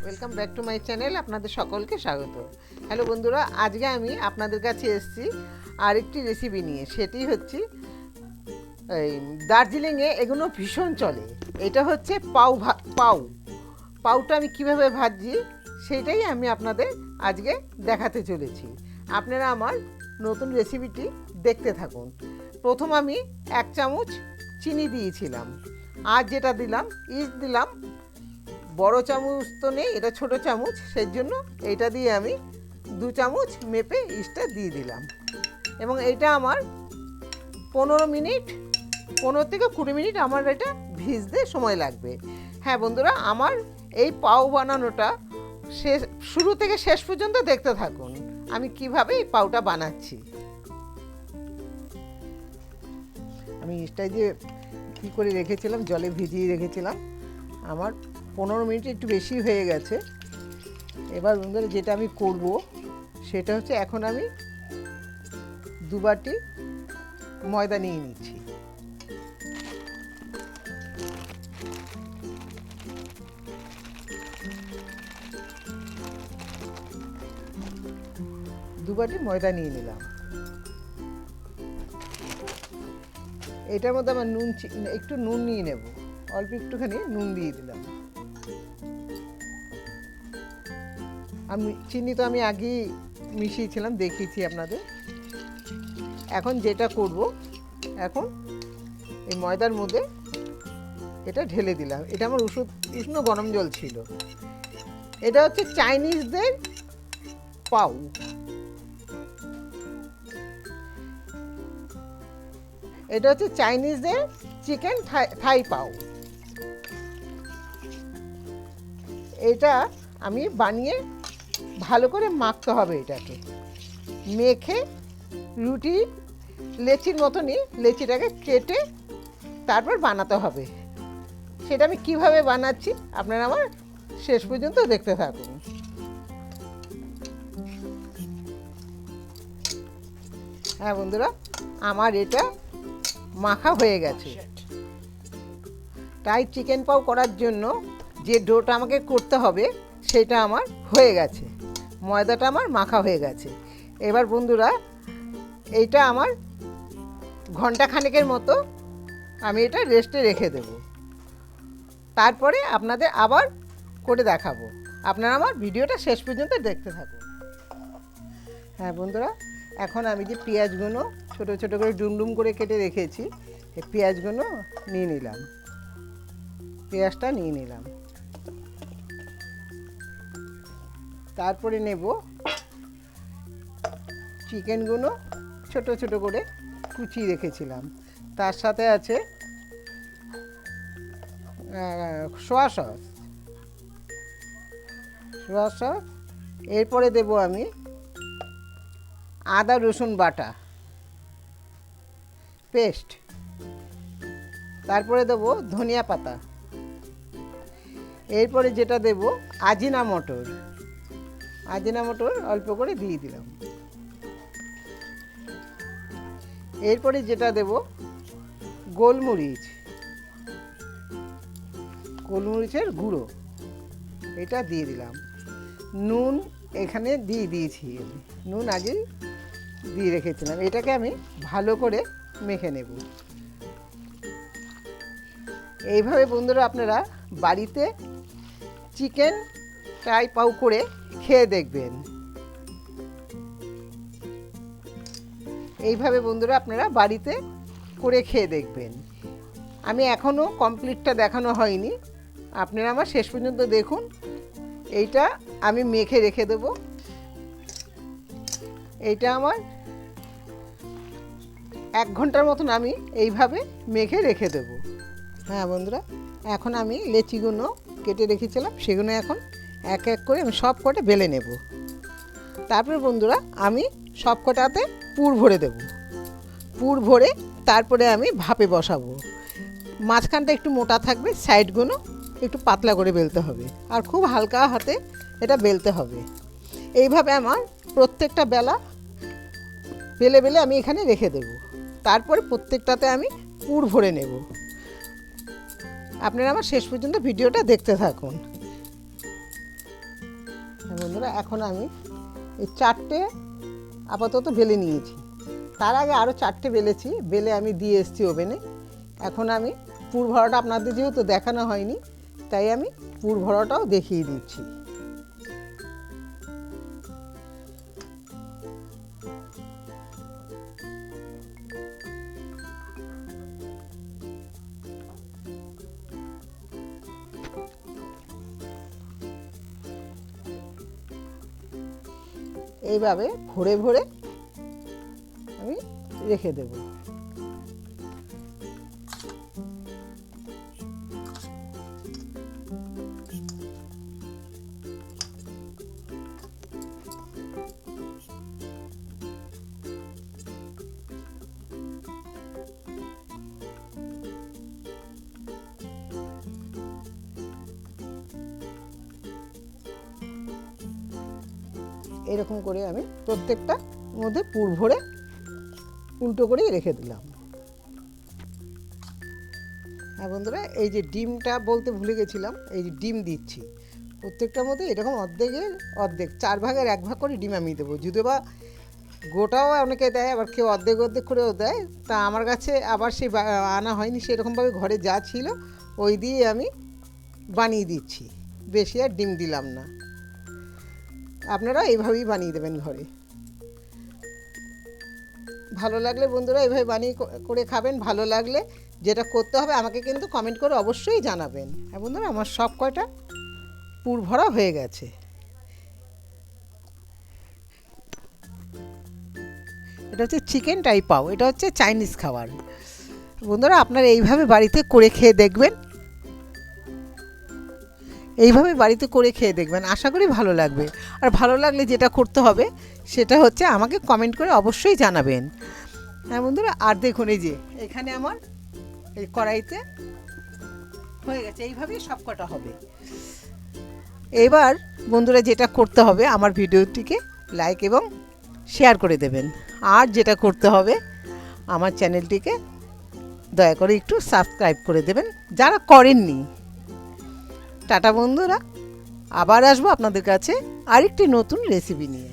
Welcome back to my channel. আপনাদের সকলকে স্বাগত। হ্যালো বন্ধুরা, আজকে আমি আপনাদের কাছে এসেছি আরেকটি রেসিপি নিয়ে। সেটি হচ্ছে এই দার্জিলিংয়ে এগুলো ভীষণ চলে। এটা হচ্ছে পাউটা আমি কিভাবে ভাজি সেটাই আমি আপনাদের আজকে দেখাতে চলেছি। আপনারা আমার নতুন রেসিপিটি দেখতে থাকুন। প্রথম আমি 1 চামচ চিনি দিয়েছিলাম, আর যেটা দিলাম ইস্ট দিলাম। বড় চামচ তো নেই, এটা ছোট চামচ, সেই জন্য এইটা দিয়ে আমি 2 চামচ মেপে ইস্টটা দিয়ে দিলাম। এবং এইটা আমার 15 থেকে 20 মিনিট আমার এটা ভিজতে সময় লাগবে। হ্যাঁ বন্ধুরা, আমার এই পাও বানানোটা শুরু থেকে শেষ পর্যন্ত দেখতে থাকুন আমি কিভাবে এই পাউটা বানাচ্ছি। আমি ইস্টটা দিয়ে কী করে রেখেছিলাম, জলে ভিজিয়ে রেখেছিলাম। আমার 15 মিনিট একটু বেশি হয়ে গেছে। এবার বন্ধুরা যেটা আমি করব সেটা হচ্ছে, এখন আমি 2 বাটি ময়দা নিয়ে নিচ্ছি। দু বাটি ময়দা নিয়ে নিলাম। এটার মধ্যে আমার একটু নুন নিয়ে নেব, অল্প একটুখানি নুন দিয়ে দিলাম। আমি চিনি তো আমি আগেই মিশিয়েছিলাম, দেখিয়েছি আপনাদের। এখন যেটা করব, এখন এই ময়দার মধ্যে এটা ঢেলে দিলাম। এটা আমার উষ্ণ গরম জল ছিল। এটা হচ্ছে চাইনিজদের পাউ। এটা হচ্ছে চাইনিজদের চিকেন থাই পাউ। এটা আমি বানিয়ে ভালো করে মাখতে হবে। এটাকে মেখে রুটি লেচির মতনই লেচিটাকে কেটে তারপর বানাতে হবে। সেটা আমি কিভাবে বানাচ্ছি আপনারা আমার শেষ পর্যন্ত দেখতে থাকুন। হ্যাঁ বন্ধুরা, আমার এটা মাখা হয়ে গেছে। তাই চিকেন পাউ করার জন্য যে ডোটা আমাকে করতে হবে সেটা আমার হয়ে গেছে। ময়দাটা আমার মাখা হয়ে গেছে। এবার বন্ধুরা এইটা আমার ঘন্টা খানেকের মতো আমি এটা রেস্টে রেখে দেব। তারপরে আপনাদের আবার করে দেখাবো। আপনারা আমার ভিডিওটা শেষ পর্যন্ত দেখতে থাকুন। হ্যাঁ বন্ধুরা, এখন আমি যে পেঁয়াজগুলো ছোটো ছোটো করে ডুমডুম করে কেটে রেখেছি, এই পেঁয়াজগুলো নিয়ে নিলাম। পেঁয়াজটা নিয়ে নিলাম। তারপরে নেব চিকেনগুলো ছোট ছোট করে কুচিয়ে রেখেছিলাম। তার সাথে আছে সোয়া সস। এরপরে দেব আমি আদা রসুন বাটা পেস্ট। তারপরে দেব ধনিয়া পাতা। এরপরে যেটা দেব আজিনা মটর অল্প করে দিয়ে দিলাম। এরপরে যেটা দেব গোলমরিচের গুঁড়ো, এটা দিয়ে দিলাম। নুন এখানে দিয়ে দিয়েছি, নুন আগেই দিয়ে রেখেছিলাম। এটাকে আমি ভালো করে মেখে নেব। এইভাবে বন্ধুরা আপনারা বাড়িতে চিকেন ফ্রাই পাউ করে খেয়ে দেখবেন। এইভাবে বন্ধুরা আপনারা বাড়িতে করে খেয়ে দেখবেন। আমি এখনও কমপ্লিটটা দেখানো হয়নি, আপনারা আমার শেষ পর্যন্ত দেখুন। এইটা আমি মেখে রেখে দেব। এইটা আমার 1 ঘন্টার মতন আমি এইভাবে মেখে রেখে দেব। হ্যাঁ বন্ধুরা, এখন আমি লেচিগুলো কেটে রেখেছিলাম, সেগুলো এখন এক এক করে আমি সব কটা বেলে নেব। তারপরে বন্ধুরা আমি সব কটাতে পুর ভরে দেব। পুর ভরে তারপরে আমি ভাপে বসাবো। মাঝখানটা একটু মোটা থাকবে, সাইডগুলো একটু পাতলা করে বেলতে হবে, আর খুব হালকা হাতে এটা বেলতে হবে। এইভাবে আমার প্রত্যেকটা বেলে বেলে আমি এখানে রেখে দেব। তারপরে প্রত্যেকটাতে আমি পুর ভরে নেব। আপনারা আমার শেষ পর্যন্ত ভিডিওটা দেখতে থাকুন। বন্ধুরা এখন আমি এই 4টে আপাতত বেলে নিয়েছি। তার আগে আরও 4টে বেলেছি, বেলে আমি দিয়ে এসেছি ওভেনে। এখন আমি পুর ভরাটা আপনাদের যেহেতু দেখানো হয়নি, তাই আমি পুর ভরাটাও দেখিয়ে দিচ্ছি। এইভাবে ভরে ভরে আমি রেখে দেব। এরকম করে আমি প্রত্যেকটা মধ্যে পুর ভরে উল্টো করে রেখে দিলাম। হ্যাঁ বন্ধুরা, এই যে ডিমটা বলতে ভুলে গেছিলাম, এই যে ডিম দিচ্ছি প্রত্যেকটার মধ্যে এরকম অর্ধেকের অর্ধেক 4 ভাগের 1 ভাগ করে ডিম আমি দেবো। যদিও বা গোটাও অনেকে দেয়, আবার কেউ অর্ধেক অর্ধেক করেও দেয়। তা আমার কাছে আবার সেই আনা হয়নি, সেরকমভাবে ঘরে যা ছিল ওই দিয়ে আমি বানিয়ে দিচ্ছি, বেশি আর ডিম দিলাম না। আপনারা এইভাবেই বানিয়ে দেবেন ঘরে। ভালো লাগলে বন্ধুরা এইভাবে বানিয়ে করে খাবেন। ভালো লাগলে যেটা করতে হবে আমাকে কিন্তু কমেন্ট করে অবশ্যই জানাবেন। হ্যাঁ বন্ধুরা, আমার সব কয়টা পুর ভরা হয়ে গেছে। এটা হচ্ছে চিকেন টাই পাও, এটা হচ্ছে চাইনিজ খাবার। বন্ধুরা আপনারা এইভাবে বাড়িতে করে খেয়ে দেখবেন, এইভাবে বাড়িতে করে খেয়ে দেখবেন, আশা করি ভালো লাগবে। আর ভালো লাগলে যেটা করতে হবে সেটা হচ্ছে আমাকে কমেন্ট করে অবশ্যই জানাবেন। হ্যাঁ বন্ধুরা, আর দেখুন এই যে এখানে আমার এই কড়াইতে হয়ে গেছে, এইভাবেই সব কটা হবে। এবার বন্ধুরা যেটা করতে হবে, আমার ভিডিওটিকে লাইক এবং শেয়ার করে দেবেন। আর যেটা করতে হবে, আমার চ্যানেলটিকে দয়া করে একটু সাবস্ক্রাইব করে দেবেন যারা করেননি। টাটা বন্ধুরা, আবার আসবো আপনাদের কাছে আরেকটি নতুন রেসিপি নিয়ে।